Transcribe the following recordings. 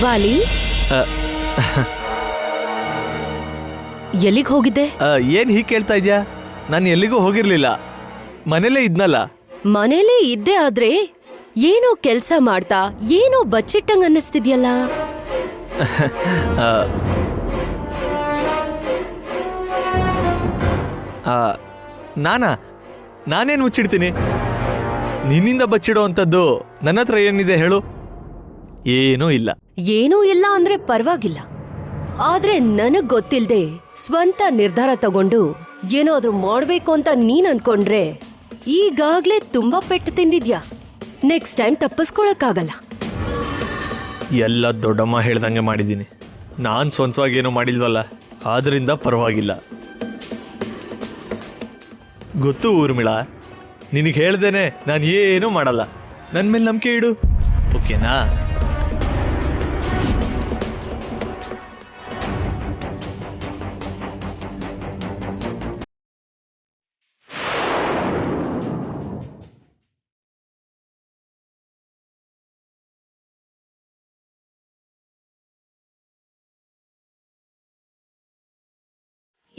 ವಾಲಿ, ಎಲ್ಲಿಗೆ ಹೋಗಿದ್ದೆ? ಏನ್ ಹೀಗೆ ಕೇಳ್ತಾ ಇದ್ಯಾ? ನಾನು ಎಲ್ಲಿಗೂ ಹೋಗಿರ್ಲಿಲ್ಲ, ಮನೇಲೇ ಇದ್ನಲ್ಲ. ಮನೇಲೇ ಇದ್ದೆ, ಆದ್ರೆ ಏನೋ ಕೆಲ್ಸ ಮಾಡ್ತಾ ಏನೋ ಬಚ್ಚಿಟ್ಟಂಗ್ ಅನ್ನಿಸ್ತಿದ್ಯಲ್ಲ. ನಾನೇನು ಮುಚ್ಚಿಡ್ತೀನಿ? ನಿನ್ನಿಂದ ಬಚ್ಚಿಡೋ ಅಂಥದ್ದು ನನ್ನ ಹತ್ರ ಏನಿದೆ ಹೇಳು? ಏನೂ ಇಲ್ಲ. ಏನೂ ಇಲ್ಲ ಅಂದ್ರೆ ಪರವಾಗಿಲ್ಲ, ಆದ್ರೆ ನನಗ್ ಗೊತ್ತಿಲ್ದೆ ಸ್ವಂತ ನಿರ್ಧಾರ ತಗೊಂಡು ಏನಾದ್ರೂ ಮಾಡ್ಬೇಕು ಅಂತ ನೀನ್ ಅನ್ಕೊಂಡ್ರೆ ಈಗಾಗ್ಲೇ ತುಂಬಾ ಪೆಟ್ಟು ತಿಂದಿದ್ಯಾ. Next time ತಪ್ಪಿಸ್ಕೊಳಕ್ಕಾಗಲ್ಲ. ಎಲ್ಲ ದೊಡ್ಡಮ್ಮ ಹೇಳ್ದಂಗೆ ಮಾಡಿದ್ದೀನಿ. ನಾನು ಸ್ವಂತವಾಗಿ ಏನೂ ಮಾಡಿಲ್ವಲ್ಲ, ಆದ್ರಿಂದ ಪರವಾಗಿಲ್ಲ. ಗೊತ್ತು ಊರ್ಮಿಳಾ, ನಿನಗೆ ಹೇಳ್ದೇನೆ ನಾನು ಏನೂ ಮಾಡಲ್ಲ. ನನ್ನ ಮೇಲೆ ನಂಬಿಕೆ ಇಡು, ಓಕೆನಾ?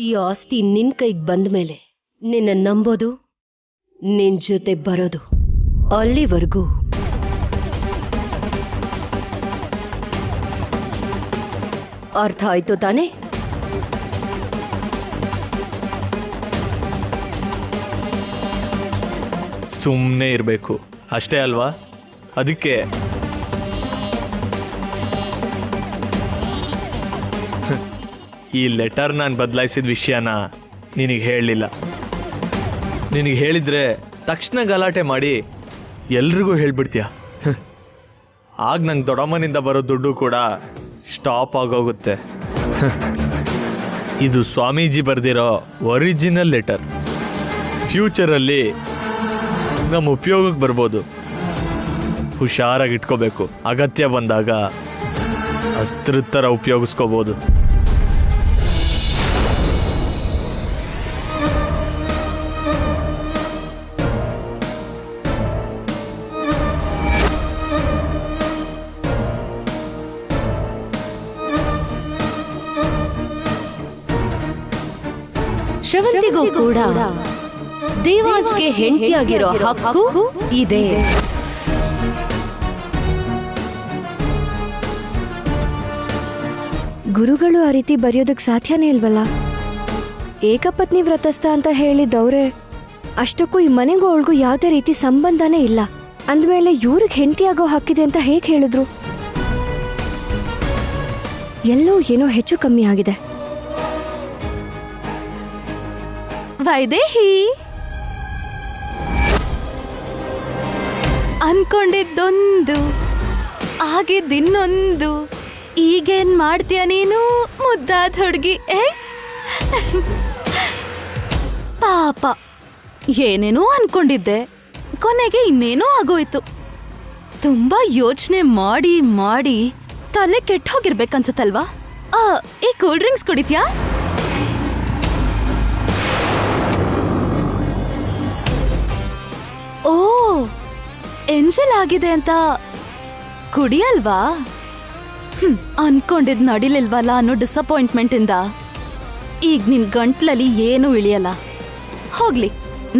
ಈ ಆಸ್ತಿ ನಿನ್ ಕೈಗೆ ಬಂದ ಮೇಲೆ ನಿನ್ನ ನಂಬೋದು, ನಿನ್ ಜೊತೆ ಬರೋದು, ಅಲ್ಲಿವರೆಗೂ ಅರ್ಥ ಆಯ್ತು ತಾನೆ? ಸುಮ್ಮನೆ ಇರಬೇಕು ಅಷ್ಟೇ ಅಲ್ವಾ? ಅದಕ್ಕೆ ಈ ಲೆಟರ್ ನಾನು ಬದಲಾಯಿಸಿದ ವಿಷಯನ ನಿನಗೆ ಹೇಳಲಿಲ್ಲ. ನಿನಗೆ ಹೇಳಿದ್ರೆ ತಕ್ಷಣ ಗಲಾಟೆ ಮಾಡಿ ಎಲ್ರಿಗೂ ಹೇಳ್ಬಿಡ್ತೀಯ. ಆಗ ನಂಗೆ ದೊಡ್ಡಮ್ಮನಿಂದ ಬರೋ ದುಡ್ಡು ಕೂಡ ಸ್ಟಾಪ್ ಆಗೋಗುತ್ತೆ. ಇದು ಸ್ವಾಮೀಜಿ ಬರೆದಿರೋ ಒರಿಜಿನಲ್ ಲೆಟರ್. ಫ್ಯೂಚರಲ್ಲಿ ನಮ್ಮ ಉಪಯೋಗಕ್ಕೆ ಬರ್ಬೋದು. ಹುಷಾರಾಗಿ ಇಟ್ಕೋಬೇಕು. ಅಗತ್ಯ ಬಂದಾಗ ಅಸ್ತ್ರದ ಥರ ಉಪಯೋಗಿಸ್ಕೋಬೋದು. ಶ್ರವಂತಿಗೂ ಕೂಡ ದೇವಾಜ್ಗೆ ಹೆಂಡತಿಯಾಗಿರೋ ಹಕ್ಕು ಇದೆ. ಗುರುಗಳು ಆ ರೀತಿ ಬರೆಯೋದಕ್ಕೆ ಸಾಧ್ಯನೇ ಇಲ್ವಲ್ಲ. ಏಕಪತ್ನಿ ವ್ರತಸ್ಥ ಅಂತ ಹೇಳಿದ್ದವ್ರೆ. ಅಷ್ಟಕ್ಕೂ ಈ ಮನೆಗೂ ಅವಳಿಗೂ ಯಾವುದೇ ರೀತಿ ಸಂಬಂಧನೇ ಇಲ್ಲ. ಅಂದಮೇಲೆ ಇವ್ರಿಗೆ ಹೆಂಡತಿಯಾಗೋ ಹಕ್ಕಿದೆ ಅಂತ ಹೇಗೆ ಹೇಳಿದ್ರು? ಎಲ್ಲೋ ಏನೋ ಹೆಚ್ಚು ಕಮ್ಮಿ ಆಗಿದೆ. ವೈದೇಹಿ, ಅನ್ಕೊಂಡಿದ್ದೊಂದು ಆಗಿದ್ದಿನ್ನೊಂದು. ಈಗೇನ್ ಮಾಡ್ತೀಯ ನೀನು ಮುದ್ದಾದ ಹುಡುಗಿ? ಪಾಪ, ಏನೇನೋ ಅನ್ಕೊಂಡಿದ್ದೆ, ಕೊನೆಗೆ ಇನ್ನೇನೋ ಆಗೋಯ್ತು. ತುಂಬಾ ಯೋಚನೆ ಮಾಡಿ ಮಾಡಿ ತಲೆ ಕೆಟ್ಟ ಹೋಗಿರ್ಬೇಕನ್ಸತ್ತಲ್ವಾ? ಈ ಕೂಲ್ ಡ್ರಿಂಕ್ಸ್ ಕುಡಿತ್ಯಾ? ಓ, ಎಂಜಲ್ ಆಗಿದೆ ಅಂತ ಕುಡಿಯಲ್ವಾ? ಅನ್ಕೊಂಡಿದ್ ನಡಿಲಿಲ್ವಲ್ಲ ಅನ್ನೋ ಡಿಸಪಾಯಿಂಟ್ಮೆಂಟ್ ಇಂದ ಈಗ ನಿನ್ ಗಂಟ್ಲಲ್ಲಿ ಏನೂ ಇಳಿಯಲ್ಲ. ಹೋಗ್ಲಿ,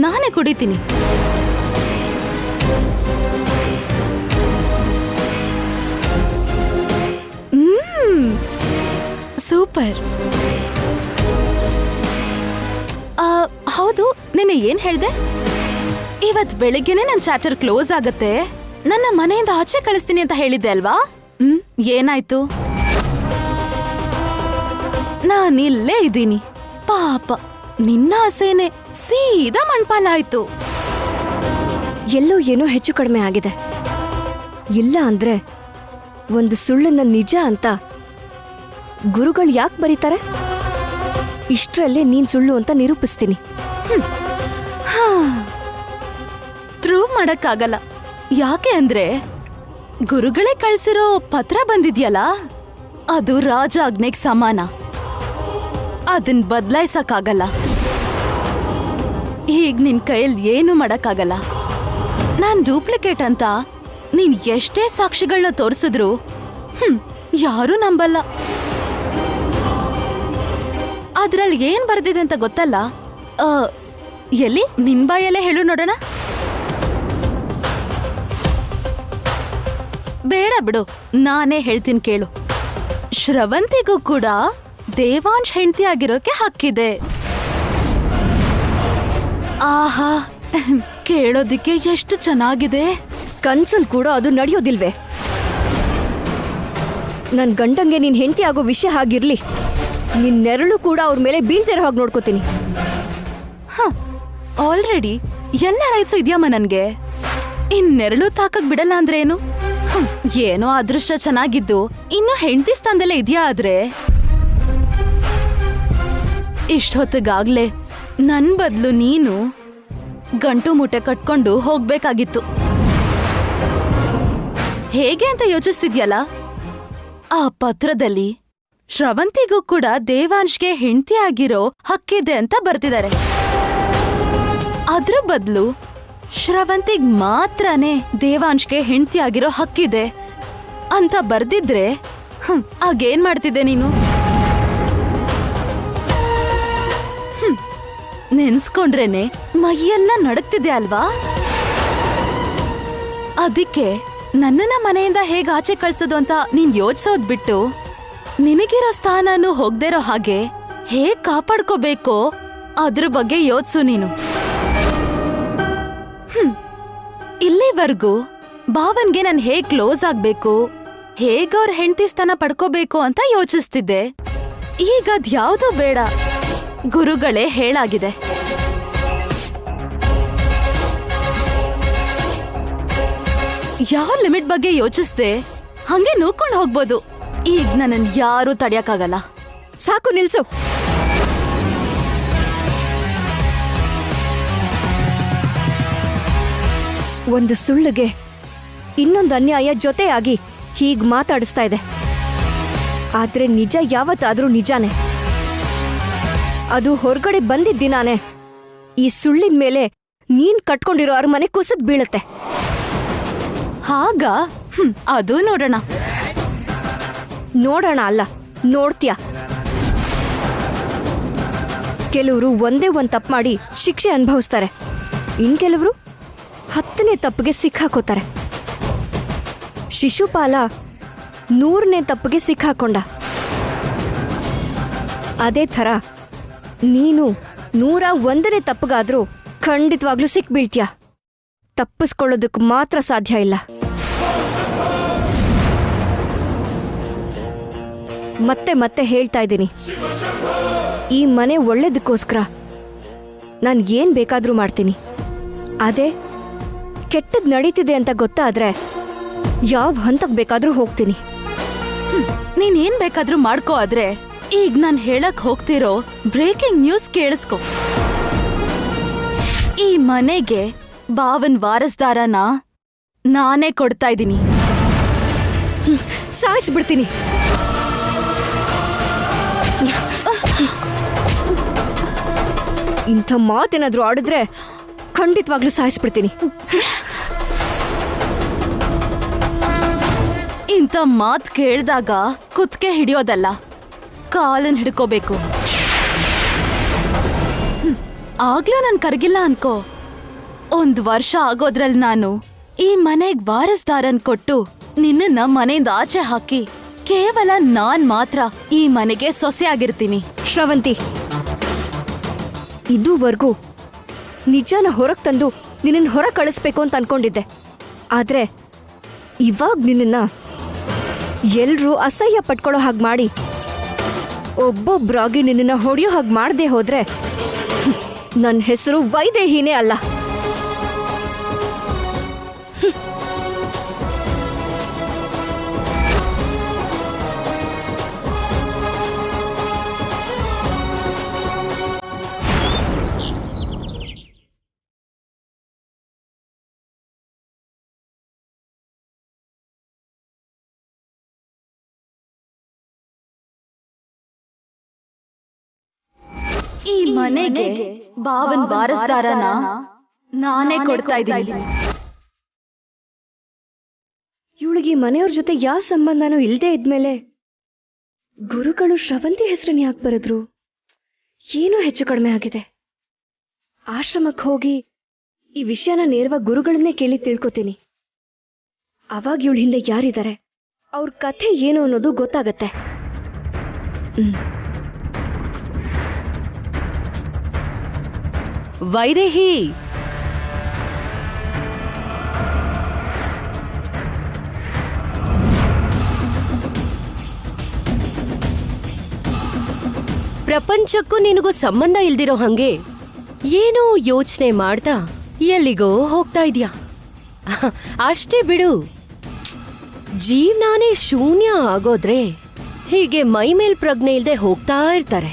ನಾನೇ ಕುಡಿತೀನಿ. ಸೂಪರ್. ಹೌದು, ನಿನ್ನೆ ಏನ್ ಹೇಳ್ದೆ? ಇವತ್ ಬೆಳಿಗ್ಗೆನೆ ನನ್ನ ಚಾಪ್ಟರ್ ಕ್ಲೋಸ್ ಆಗತ್ತೆ, ನನ್ನ ಮನೆಯಿಂದ ಆಚೆ ಕಳಿಸ್ತೀನಿ ಅಂತ ಹೇಳಿದ್ದೆ ಅಲ್ವಾ? ಏನಾಯ್ತು? ನಾನಿಲ್ಲೇ ಇದ್ದೀನಿ. ಪಾಪ, ನಿನ್ನ ಆಸೆನೆ ಸೀದಾ ಮಣ್ಪಾಲ ಆಯ್ತು. ಎಲ್ಲೋ ಏನೋ ಹೆಚ್ಚು ಕಡಿಮೆ ಆಗಿದೆ. ಇಲ್ಲ ಅಂದ್ರೆ ಒಂದು ಸುಳ್ಳನ್ನ ನಿಜ ಅಂತ ಗುರುಗಳು ಯಾಕೆ ಬರೀತಾರೆ? ಇಷ್ಟರಲ್ಲೇ ನೀನ್ ಸುಳ್ಳು ಅಂತ ನಿರೂಪಿಸ್ತೀನಿ. ಪ್ರೂವ್ ಮಾಡಕ್ಕಾಗಲ್ಲ. ಯಾಕೆ ಅಂದ್ರೆ ಗುರುಗಳೇ ಕಳ್ಸಿರೋ ಪತ್ರ ಬಂದಿದ್ಯಲ್ಲ, ಅದು ರಾಜ ಆಜ್ಞೆಗೆ ಸಮಾನ. ಅದನ್ ಬದಲಾಯಿಸಕ್ಕಾಗಲ್ಲ. ಈಗ ನಿನ್ ಕೈಯಲ್ಲಿ ಏನು ಮಾಡಕ್ಕಾಗಲ್ಲ. ನಾನ್ ಡೂಪ್ಲಿಕೇಟ್ ಅಂತ ನೀನ್ ಎಷ್ಟೇ ಸಾಕ್ಷಿಗಳನ್ನ ತೋರಿಸಿದ್ರು ಯಾರೂ ನಂಬಲ್ಲ. ಅದ್ರಲ್ಲಿ ಏನ್ ಬರ್ದಿದೆ ಅಂತ ಗೊತ್ತಲ್ಲ? ಎಲ್ಲಿ ನಿನ್ ಬಾಯಲ್ಲೇ ಹೇಳು ನೋಡೋಣ. ಬೇಡ ಬಿಡು, ನಾನೇ ಹೇಳ್ತೀನಿ ಕೇಳು. ಶ್ರವಂತಿಗೂ ಕೂಡ ದೇವಾಂಶ್ ಹೆಂಡತಿ ಆಗಿರೋಕೆ ಹಕ್ಕಿದೆ. ಆಹಾ, ಕೇಳೋದಿಕ್ಕೆ ಎಷ್ಟು ಚೆನ್ನಾಗಿದೆ. ಕನ್ಸಲ್ ಕೂಡ ಅದು ನಡೆಯೋದಿಲ್ವೇ? ನನ್ ಗಂಡಂಗೆ ನೀನ್ ಹೆಂಡತಿ ಆಗೋ ವಿಷಯ ಹಾಗಿರ್ಲಿ, ನಿನ್ ನೆರಳು ಕೂಡ ಅವ್ರ ಮೇಲೆ ಬೀಳ್ತಿರೋ ಹಾಗೆ ನೋಡ್ಕೋತೀನಿ. ಆಲ್ರೆಡಿ ಎಲ್ಲ ರೈಟ್ಸು ಇದೆಯಮ್ಮ ನನ್ಗೆ. ಇನ್ನೆರಳು ತಾಕಕ್ ಬಿಡಲ್ಲ ಅಂದ್ರೆ ಏನು? ಏನೋ ಅದೃಷ್ಟ ಚೆನ್ನಾಗಿದ್ದು ಇನ್ನು ಹೆಂಡತಿ ಸ್ಥಾನದಲ್ಲೇ ಇದೆಯಾ? ಆದ್ರೆ ಇಷ್ಟೊತ್ತಿಗಾಗ್ಲೇ ನನ್ ಬದ್ಲು ನೀನು ಗಂಟು ಮೂಟೆ ಕಟ್ಕೊಂಡು ಹೋಗ್ಬೇಕಾಗಿತ್ತು. ಹೇಗೆ ಅಂತ ಯೋಚಿಸ್ತಿದ್ಯಲ್ಲ? ಆ ಪತ್ರದಲ್ಲಿ ಶ್ರವಂತಿಗೂ ಕೂಡ ದೇವಾಂಶ್ಗೆ ಹೆಂಡತಿ ಆಗಿರೋ ಹಕ್ಕಿದೆ ಅಂತ ಬರ್ತಿದ್ದಾರೆ. ಅದ್ರ ಬದಲು ಶ್ರವಂತಿಗ್ ಮಾತ್ರನೇ ದೇವಾಂಶ್ಗೆ ಹೆಂಡತಿ ಆಗಿರೋ ಹಕ್ಕಿದೆ ಅಂತ ಬರ್ದಿದ್ರೆ ಆಗೇನ್ ಮಾಡ್ತಿದ್ದೆ ನೀನು? ನೆನ್ಸ್ಕೊಂಡ್ರೇನೆ ಮೈಯೆಲ್ಲ ನಡಕ್ತಿದೆ ಅಲ್ವಾ? ಅದಕ್ಕೆ ನನ್ನನ್ನ ಮನೆಯಿಂದ ಹೇಗ್ ಆಚೆ ಕಳ್ಸೋದು ಅಂತ ನೀನ್ ಯೋಚಿಸೋದ್ ಬಿಟ್ಟು ನಿನಗಿರೋ ಸ್ಥಾನನೂ ಹೋಗ್ದಿರೋ ಹಾಗೆ ಹೇಗ್ ಕಾಪಾಡ್ಕೋಬೇಕೋ ಅದ್ರ ಬಗ್ಗೆ ಯೋಚ್ಸು ನೀನು. ಇಲ್ಲಿವರೆಗೂ ಭಾವನ್ಗೆ ನಾನು ಹೇಗ್ ಕ್ಲೋಸ್ ಆಗ್ಬೇಕು, ಹೇಗ್ ಅವ್ರ ಹೆಂಡತಿ ಸ್ಥಾನ ಪಡ್ಕೋಬೇಕು ಅಂತ ಯೋಚಿಸ್ತಿದ್ದೆ. ಈಗ ಅದ್ಯಾವುದೂ ಬೇಡ, ಗುರುಗಳೇ ಹೇಳಾಗಿದೆ. ಯಾವ ಲಿಮಿಟ್ ಬಗ್ಗೆ ಯೋಚಿಸ್ದೆ ಹಂಗೆ ನೂಕೊಂಡು ಹೋಗ್ಬೋದು. ಈಗ ನನ್ನನ್ ಯಾರೂ ತಡೆಯಕ್ಕಾಗಲ್ಲ. ಸಾಕು, ನಿಲ್ಸು. ಒಂದು ಸುಳ್ಳಿಗೆ ಇನ್ನೊಂದು ಅನ್ಯಾಯ ಜೊತೆಯಾಗಿ ಹೀಗ್ ಮಾತಾಡಿಸ್ತಾ ಇದೆ. ಆದ್ರೆ ನಿಜ ಯಾವತ್ತಾದ್ರೂ ನಿಜಾನೇ. ಅದು ಹೊರಗಡೆ ಬಂದಿದ್ದ ದಿನಾನೇ ಈ ಸುಳ್ಳಿನ ಮೇಲೆ ನೀನ್ ಕಟ್ಕೊಂಡಿರೋ ಅರಮನೆ ಕುಸಿದ್ ಬೀಳುತ್ತೆ. ಹಾಗ ಅದು ನೋಡೋಣ. ನೋಡೋಣ ಅಲ್ಲ, ನೋಡ್ತೀಯ. ಕೆಲವರು ಒಂದೇ ಒಂದ್ ತಪ್ಪು ಮಾಡಿ ಶಿಕ್ಷೆ ಅನುಭವಿಸ್ತಾರೆ, ಇನ್ ಕೆಲವರು 10ನೇ ತಪ್ಪಿಗೆ ಸಿಕ್ಕಾಕೋತಾರೆ. ಶಿಶುಪಾಲ 100ನೇ ತಪ್ಪಿಗೆ ಸಿಕ್ಕಾಕೊಂಡ. ಅದೇ ಥರ ನೀನು 101ನೇ ತಪ್ಪಿಗಾದ್ರೂ ಖಂಡಿತವಾಗ್ಲೂ ಸಿಕ್ಬೀಳ್ತೀಯ. ತಪ್ಪಿಸ್ಕೊಳ್ಳೋದಕ್ಕೆ ಮಾತ್ರ ಸಾಧ್ಯ ಇಲ್ಲ. ಮತ್ತೆ ಮತ್ತೆ ಹೇಳ್ತಾ ಇದ್ದೀನಿ, ಈ ಮನೆ ಒಳ್ಳೇದಕ್ಕೋಸ್ಕರ ನಾನು ಏನ್ ಬೇಕಾದ್ರೂ ಮಾಡ್ತೀನಿ. ಅದೇ ಕೆಟ್ಟದ್ ನಡೀತಿದೆ ಅಂತ ಗೊತ್ತಾದ್ರೆ ಯಾವ ಹಂತಕ್ಕೆ ಬೇಕಾದ್ರೂ ಹೋಗ್ತೀನಿ. ನೀನೇನ್ ಬೇಕಾದ್ರೂ ಮಾಡ್ಕೋ. ಆದ್ರೆ ಈಗ ನಾನ್ ಹೇಳಕ್ ಹೋಗ್ತಿರೋ ಬ್ರೇಕಿಂಗ್ ನ್ಯೂಸ್ ಕೇಳಿಸ್ಕೊ. ಈ ಮನೆಗೆ ಭಾವನ್ ವಾರಸ್ದಾರನ ನಾನೇ ಕೊಡ್ತಾ ಇದ್ದೀನಿ. ಸಾಯಿಸ್ಬಿಡ್ತೀನಿ. ಇಂಥ ಮಾತೇನಾದ್ರೂ ಆಡಿದ್ರೆ ಖಂಡಿತವಾಗ್ಲೂ ಸಾಯಿಸ್ಬಿಡ್ತೀನಿ. ಇಂಥ ಮಾತ್ ಕೇಳ್ದಾಗ ಕುತ್ಕೆ ಹಿಡಿಯೋದಲ್ಲ, ಕಾಲನ್ ಹಿಡ್ಕೋಬೇಕು. ಆಗ್ಲೂ ನನ್ ಕರ್ಗಿಲ್ಲ ಅನ್ಕೋ. 1 ವರ್ಷ ಆಗೋದ್ರಲ್ಲಿ ನಾನು ಈ ಮನೆಗ್ ವಾರಸ್ದಾರನ್ ಕೊಟ್ಟು ನಿನ್ನ ಮನೆಯಿಂದ ಆಚೆ ಹಾಕಿ ಕೇವಲ ನಾನ್ ಮಾತ್ರ ಈ ಮನೆಗೆ ಸೊಸೆ ಆಗಿರ್ತೀನಿ. ಶ್ರವಂತಿ, ಇದುವರೆಗೂ ನಿಜಾನ ಹೊರಗೆ ತಂದು ನಿನ್ನನ್ನು ಹೊರ ಕಳಿಸ್ಬೇಕು ಅಂತ ಅನ್ಕೊಂಡಿದ್ದೆ. ಆದ್ರೆ ಇವಾಗ ನಿನ್ನ ಎಲ್ರೂ ಅಸಹ್ಯ ಪಟ್ಕೊಳ್ಳೋ ಹಾಗೆ ಮಾಡಿ ಒಬ್ಬೊಬ್ರಾಗಿ ನಿನ್ನ ಹೊಡೆಯೋ ಹಾಗೆ ಮಾಡದೆ ಹೋದ್ರೆ ನನ್ನ ಹೆಸರು ವೈದೇಹಿನೇ ಅಲ್ಲ. ಈ ಮನೆಗೆ ಭಾವನ್ ವಾರಸ್ದಾರನ ನಾನೇ ಕೊಡ್ತಾ ಇದ್ದೀನಿ. ಇವಳಿಗೆ ಮನೆಯವ್ರ ಜೊತೆ ಯಾವ ಸಂಬಂಧನೂ ಇಲ್ಲದೆ ಇದ್ಮೇಲೆ ಗುರುಗಳು ಶ್ರವಂತಿ ಹೆಸರನ್ನ ಯಾಕೆ ಬರೆದ್ರು? ಏನೋ ಹೆಚ್ಚು ಕಡಿಮೆ ಆಗಿದೆ. ಆಶ್ರಮಕ್ಕೆ ಹೋಗಿ ಈ ವಿಷಯನ ನೇರವಾಗಿ ಗುರುಗಳನ್ನೇ ಕೇಳಿ ತಿಳ್ಕೊತೀನಿ. ಅವಾಗ ಇವಳ ಹಿಂದೆ ಯಾರಿದ್ದಾರೆ, ಅವ್ರ ಕಥೆ ಏನು ಅನ್ನೋದು ಗೊತ್ತಾಗತ್ತೆ. ವೈದೇಹಿ, ಪ್ರಪಂಚಕ್ಕೂ ನಿನಗೂ ಸಂಬಂಧ ಇಲ್ದಿರೋ ಹಂಗೆ ಏನೋ ಯೋಚನೆ ಮಾಡ್ತಾ ಎಲ್ಲಿಗೋ ಹೋಗ್ತಾ ಇದ್ಯಾ. ಅಷ್ಟೇ ಬಿಡು, ಜೀವನಾನೇ ಶೂನ್ಯ ಆಗೋದ್ರೆ ಹೀಗೆ ಮೈ ಮೇಲ್ ಪ್ರಜ್ಞೆ ಇಲ್ದೆ ಹೋಗ್ತಾ ಇರ್ತಾರೆ.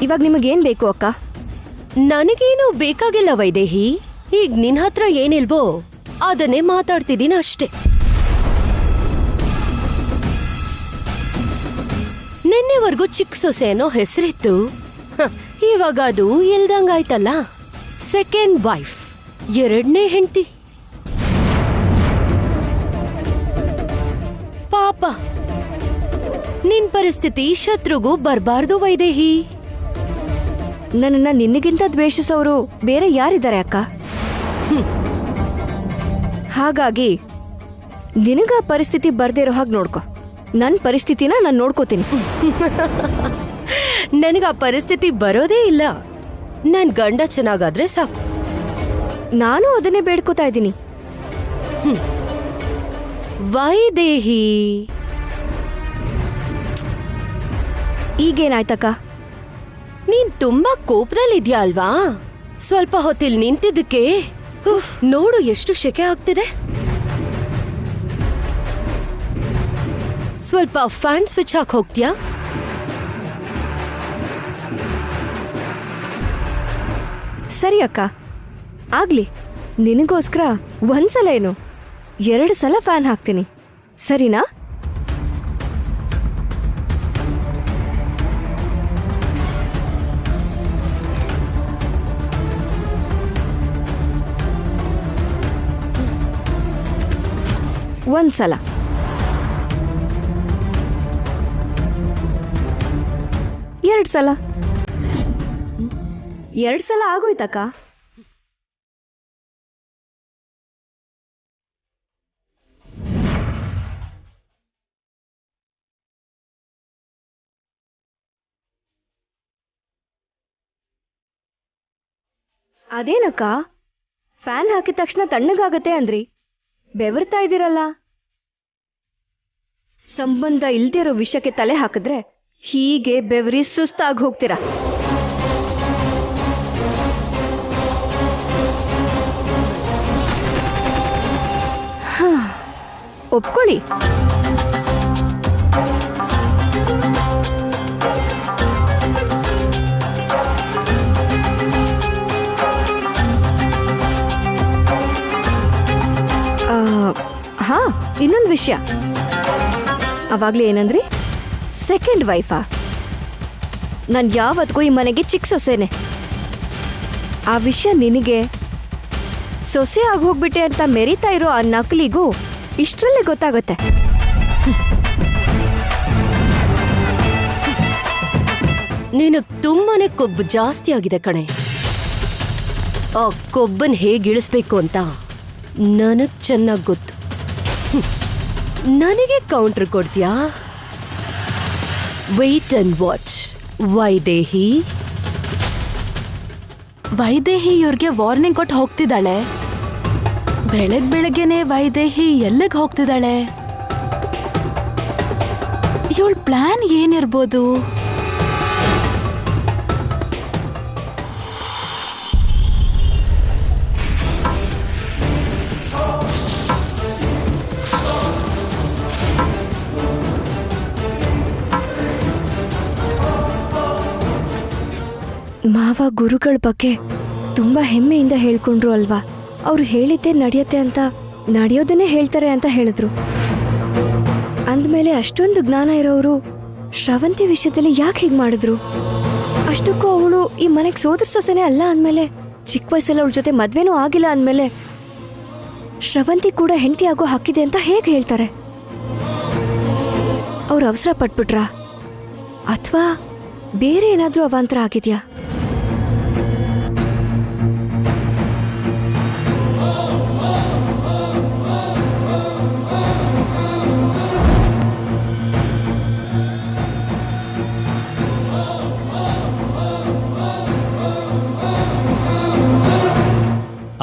ಇವಾಗ ನಿಮಗೇನ್ ಬೇಕು ಅಕ್ಕ? ನನಗೇನು ಬೇಕಾಗಿಲ್ಲ ವೈದೇಹಿ. ಈಗ ನಿನ್ ಹತ್ರ ಏನಿಲ್ವೋ ಅದನ್ನೇ ಮಾತಾಡ್ತಿದ್ದೀನಿ ಅಷ್ಟೇ. ನಿನ್ನೆವರೆಗೂ ಚಿಕ್ಕ ಸೊಸೆ ಅನ್ನೋ ಹೆಸರಿತ್ತು, ಇವಾಗ ಅದು ಇಲ್ದಂಗಾಯ್ತಲ್ಲ. ಸೆಕೆಂಡ್ ವೈಫ್, ಎರಡನೇ ಹೆಂಡತಿ. ಪಾಪ, ನಿನ್ ಪರಿಸ್ಥಿತಿ ಶತ್ರುಗೂ ಬರ್ಬಾರ್ದು ವೈದೇಹಿ. ನನ್ನನ್ನ ನಿನ್ನಗಿಂತ ದ್ವೇಷಿಸೋರು ಬೇರೆ ಯಾರಿದ್ದಾರೆ ಅಕ್ಕ? ಹಾಗಾಗಿ ನಿನಗ ಪರಿಸ್ಥಿತಿ ಬರ್ದೇ ಇರೋ ಹಾಗೆ ನೋಡ್ಕೊ. ನನ್ನ ಪರಿಸ್ಥಿತಿನ ನಾನು ನೋಡ್ಕೋತೀನಿ. ನನಗ ಆ ಪರಿಸ್ಥಿತಿ ಬರೋದೇ ಇಲ್ಲ. ನನ್ ಗಂಡ ಚೆನ್ನಾಗಾದ್ರೆ ಸಾಕು. ನಾನು ಅದನ್ನೇ ಬೇಡ್ಕೋತಾ ಇದ್ದೀನಿ. ವೈದೇಹಿ, ಈಗೇನಾಯ್ತಕ್ಕ? ನೀನ್ ತುಂಬಾ ಕೋಪದಲ್ಲಿದ್ಯಾ ಅಲ್ವಾ? ಸ್ವಲ್ಪ ಹೊತ್ತಿಲ್ ನಿಂತಿದ್ದಕ್ಕೆ ನೋಡು ಎಷ್ಟು ಶೆಕೆ ಆಗ್ತಿದೆ. ಸ್ವಲ್ಪ ಫ್ಯಾನ್ ಸ್ವಿಚ್ ಹಾಕಿ ಹೋಗ್ತೀಯಾ? ಸರಿ ಅಕ್ಕ, ಆಗ್ಲಿ. ನಿನಗೋಸ್ಕರ ಒಂದ್ಸಲ ಏನು 2 ಸಲ ಫ್ಯಾನ್ ಹಾಕ್ತೀನಿ, ಸರಿನಾ? ಒಂದ್ಸಲ. 2 ಸಲ. 2 ಸಲ ಆಗೋಯ್ತಕ್ಕ. ಅದೇನಕ್ಕ, ಫ್ಯಾನ್ ಹಾಕಿದ ತಕ್ಷಣ ತಣ್ಣಗಾಗತ್ತೆ ಅಂದ್ರಿ, ಬೆವರ್ತಾ ಇದ್ದೀರಲ್ಲ? ಸಂಬಂಧ ಇಲ್ದಿರೋ ವಿಷಯಕ್ಕೆ ತಲೆ ಹಾಕಿದ್ರೆ ಹೀಗೆ ಬೆವರಿ ಸುಸ್ತಾಗಿ ಹೋಗ್ತೀರಾ. ಒಪ್ಕೊಳ್ಳಿ. ಹಾ, ಇನ್ನೊಂದು ವಿಷಯ. ಅವಾಗ್ಲೇ ಏನಂದ್ರಿ? ಸೆಕೆಂಡ್ ವೈಫಾ? ನಾನು ಯಾವತ್ತಿಗೂ ಈ ಮನೆಗೆ ಚಿಕ್ಕ ಸೊಸೆನೆ. ಆ ವಿಷಯ ನಿನಗೆ ಸೊಸೆ ಆಗೋಗ್ಬಿಟ್ಟೆ ಅಂತ ಮೆರಿತಾ ಇರೋ ಆ ನಕಲಿಗೂ ಇಷ್ಟರಲ್ಲೇ ಗೊತ್ತಾಗುತ್ತೆ. ನಿನಗ್ ತುಂಬಾನೇ ಕೊಬ್ಬು ಜಾಸ್ತಿ ಆಗಿದೆ ಕಣೆ. ಆ ಕೊಬ್ಬನ್ ಹೇಗಿಳಿಸ್ಬೇಕು ಅಂತ ನನಗ್ ಚೆನ್ನಾಗ್ ಗೊತ್ತು. ನನಗೆ ಕೌಂಟರ್ ಕೊಡ್ತೀಯಾ? Wait and watch Vaidehi. Vaidehi ಇವ್ರಿಗೆ ವಾರ್ನಿಂಗ್ ಕೊಟ್ಟು ಹೋಗ್ತಿದ್ದಾಳೆ. ಬೆಳಗ್ಗೆನೆ ವೈದೇಹಿ ಎಲ್ಲಿಗೆ ಹೋಗ್ತಿದ್ದಾಳೆ? ಇವಳ ಪ್ಲಾನ್ ಏನಿರ್ಬೋದು? ಮಾವ ಗುರುಗಳ ಬಗ್ಗೆ ತುಂಬಾ ಹೆಮ್ಮೆಯಿಂದ ಹೇಳ್ಕೊಂಡ್ರು ಅಲ್ವಾ? ಅವ್ರು ಹೇಳಿದ್ದೆ ನಡೆಯುತ್ತೆ ಅಂತ, ನಡೆಯೋದನ್ನೇ ಹೇಳ್ತಾರೆ ಅಂತ ಹೇಳಿದ್ರು. ಅಂದಮೇಲೆ ಅಷ್ಟೊಂದು ಜ್ಞಾನ ಇರೋರು ಶ್ರವಂತಿ ವಿಷಯದಲ್ಲಿ ಯಾಕೆ ಹೀಗೆ ಮಾಡಿದ್ರು? ಅಷ್ಟಕ್ಕೂ ಅವಳು ಈ ಮನೆಗೆ ಸೋದರ ಸೊಸೆನೇ ಅಲ್ಲ ಅಂದಮೇಲೆ, ಚಿಕ್ಕ ವಯಸ್ಸಲ್ಲಿ ಅವಳ ಜೊತೆ ಮದ್ವೆನೂ ಆಗಿಲ್ಲ ಅಂದಮೇಲೆ ಶ್ರವಂತಿ ಕೂಡ ಹೆಂಡತಿ ಆಗೋ ಹಕ್ಕಿದೆ ಅಂತ ಹೇಗೆ ಹೇಳ್ತಾರೆ? ಅವ್ರು ಅವಸರ ಪಟ್ಬಿಟ್ರಾ ಅಥವಾ ಬೇರೆ ಏನಾದ್ರೂ ಅವಾಂತರ ಆಗಿದ್ಯಾ?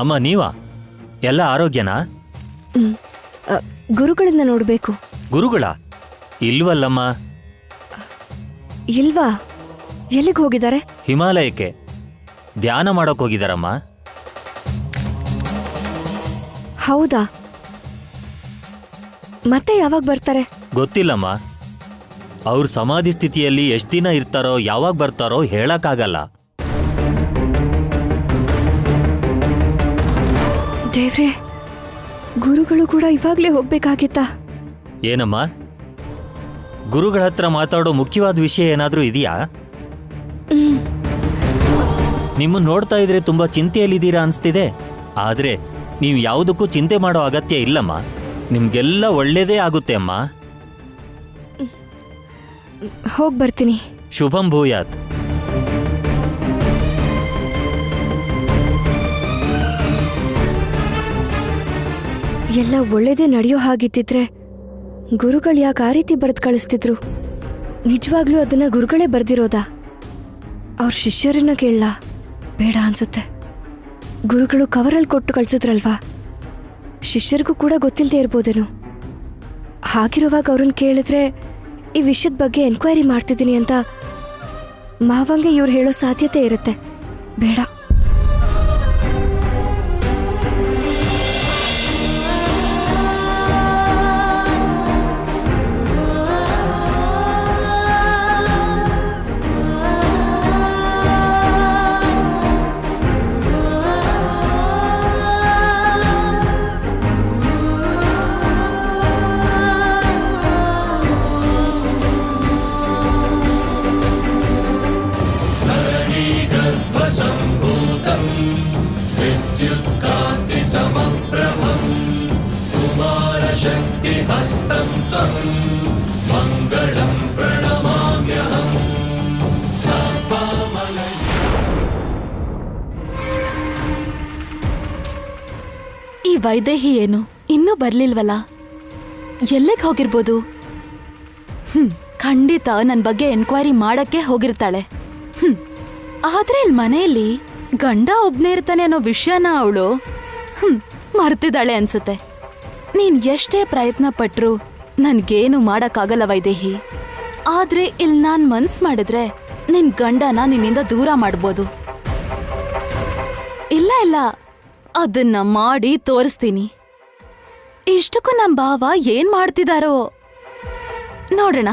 ಅಮ್ಮ ನೀವಾ? ಎಲ್ಲ ಆರೋಗ್ಯನಾ? ಗುರುಗಳನ್ನ ನೋಡ್ಬೇಕು. ಗುರುಗಳ ಇಲ್ವಲ್ಲಮ್ಮ. ಇಲ್ವಾ? ಎಲ್ಲಿಗೆ ಹೋಗಿದ್ದಾರೆ? ಹಿಮಾಲಯಕ್ಕೆ ಧ್ಯಾನ ಮಾಡೋಕ್ ಹೋಗಿದಾರಮ್ಮ. ಹೌದಾ? ಮತ್ತೆ ಯಾವಾಗ ಬರ್ತಾರೆ? ಗೊತ್ತಿಲ್ಲಮ್ಮ. ಅವ್ರ ಸಮಾಧಿ ಸ್ಥಿತಿಯಲ್ಲಿ ಎಷ್ಟು ದಿನ ಇರ್ತಾರೋ ಯಾವಾಗ ಬರ್ತಾರೋ ಹೇಳಕ್ಕಾಗಲ್ಲ. ದೇವ್ರೆ, ಗುರುಗಳು ಕೂಡ ಇವಾಗ್ಲೇ ಹೋಗ್ಬೇಕಾಗಿತ್ತಾ? ಏನಮ್ಮ, ಗುರುಗಳ ಹತ್ರ ಮಾತಾಡೋ ಮುಖ್ಯವಾದ ವಿಷಯ ಏನಾದ್ರೂ ಇದೆಯಾ? ನಿಮ್ಮನ್ನ ನೋಡ್ತಾ ಇದ್ರೆ ತುಂಬಾ ಚಿಂತೆಯಲ್ಲಿದ್ದೀರಾ ಅನ್ಸ್ತಿದೆ. ಆದ್ರೆ ನೀವು ಯಾವುದಕ್ಕೂ ಚಿಂತೆ ಮಾಡೋ ಅಗತ್ಯ ಇಲ್ಲಮ್ಮ. ನಿಮ್ಗೆಲ್ಲ ಒಳ್ಳೇದೇ ಆಗುತ್ತೆ ಅಮ್ಮ. ಹೋಗ್ ಬರ್ತೀನಿ. ಶುಭಂ ಭೂಯಾತ್. ಎಲ್ಲ ಒಳ್ಳೇದೇ ನಡೆಯೋ ಹಾಗಿದ್ದಿದ್ರೆ ಗುರುಗಳು ಯಾಕೆ ಆ ರೀತಿ ಬರೆದು ಕಳಿಸ್ತಿದ್ರು? ನಿಜವಾಗ್ಲೂ ಅದನ್ನ ಗುರುಗಳೇ ಬರ್ದಿರೋದಾ? ಅವ್ರ ಶಿಷ್ಯರನ್ನ ಕೇಳಲ್ಲ? ಬೇಡ ಅನ್ಸುತ್ತೆ. ಗುರುಗಳು ಕವರಲ್ಲಿ ಕೊಟ್ಟು ಕಳ್ಸಿದ್ರಲ್ವಾ, ಶಿಷ್ಯರಿಗೂ ಕೂಡ ಗೊತ್ತಿಲ್ಲದೆ ಇರ್ಬೋದೇನೋ. ಹಾಗಿರುವಾಗ ಅವ್ರನ್ನ ಕೇಳಿದ್ರೆ ಈ ವಿಷಯದ ಬಗ್ಗೆ ಎನ್ಕ್ವೈರಿ ಮಾಡ್ತಿದ್ದೀನಿ ಅಂತ ಮಾವಂಗೆ ಇವ್ರು ಹೇಳೋ ಸಾಧ್ಯತೆ ಇರುತ್ತೆ. ಬೇಡ. ಈ ವೈದೇಹಿ ಏನು ಇನ್ನೂ ಬರ್ಲಿಲ್ವಲ್ಲ? ಎಲ್ಲಿಗೆ ಹೋಗಿರ್ಬೋದು? ಖಂಡಿತ ನನ್ ಬಗ್ಗೆ ಎನ್ಕ್ವೈರಿ ಮಾಡಕ್ಕೆ ಹೋಗಿರ್ತಾಳೆ. ಆದ್ರೆ ಇಲ್ಲಿ ಮನೆಯಲ್ಲಿ ಗಂಡ ಒಬ್ನೇ ಇರ್ತಾನೆ ಅನ್ನೋ ವಿಷಯನ ಅವಳು ಮರ್ತಿದ್ದಾಳೆ ಅನ್ಸುತ್ತೆ. ನೀನ್ ಎಷ್ಟೇ ಪ್ರಯತ್ನ ಪಟ್ರು ನನ್ಗೇನು ಮಾಡಕ್ಕಾಗಲ್ಲ ವೈದೇಹಿ. ಆದ್ರೆ ಇಲ್ಲಿ ನಾನ್ ಮನ್ಸ್ ಮಾಡಿದ್ರೆ ನಿನ್ ಗಂಡನ ನಿನ್ನಿಂದ ದೂರ ಮಾಡ್ಬೋದು. ಇಲ್ಲ ಇಲ್ಲ, ಅದನ್ನ ಮಾಡಿ ತೋರಿಸ್ತೀನಿ. ಇಷ್ಟಕ್ಕೂ ನಮ್ ಭಾವ ಏನ್ ಮಾಡ್ತಿದಾರೋ ನೋಡೋಣ.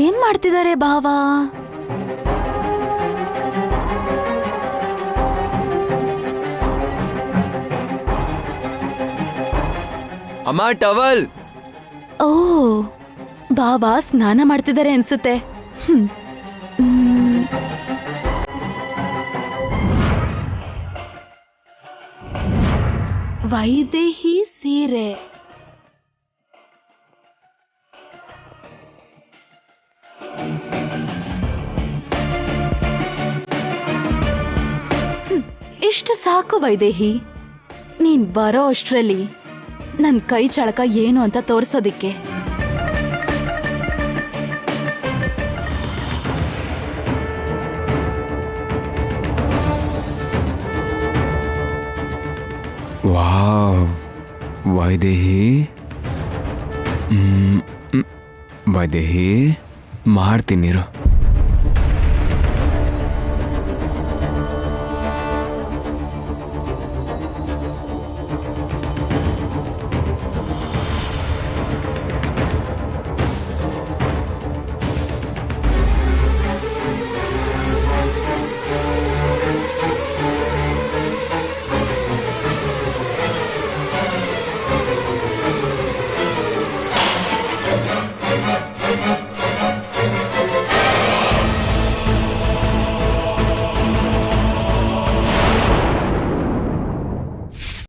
ಏನ್ ಮಾಡ್ತಿದ್ದಾರೆ ಭಾವ? ಅಮ್ಮ ಟವಲ್. ಓ, ಭಾವ ಸ್ನಾನ ಮಾಡ್ತಿದ್ದಾರೆ ಅನ್ಸುತ್ತೆ. ವೈದೇಹಿ ಸೀರೆ. ಇಷ್ಟು ಸಾಕು ವೈದೇಹಿ. ನೀನ್ ಬರೋ ಅಷ್ಟ್ರಲ್ಲಿ ನನ್ ಕೈ ಚಳಕ ಏನು ಅಂತ ತೋರ್ಸೋದಿಕ್ಕೆ. ವಾವ್ ವೈದೇಹಿ, ವೈದೇಹಿ ಮಾಡ್ತೀನಿರು.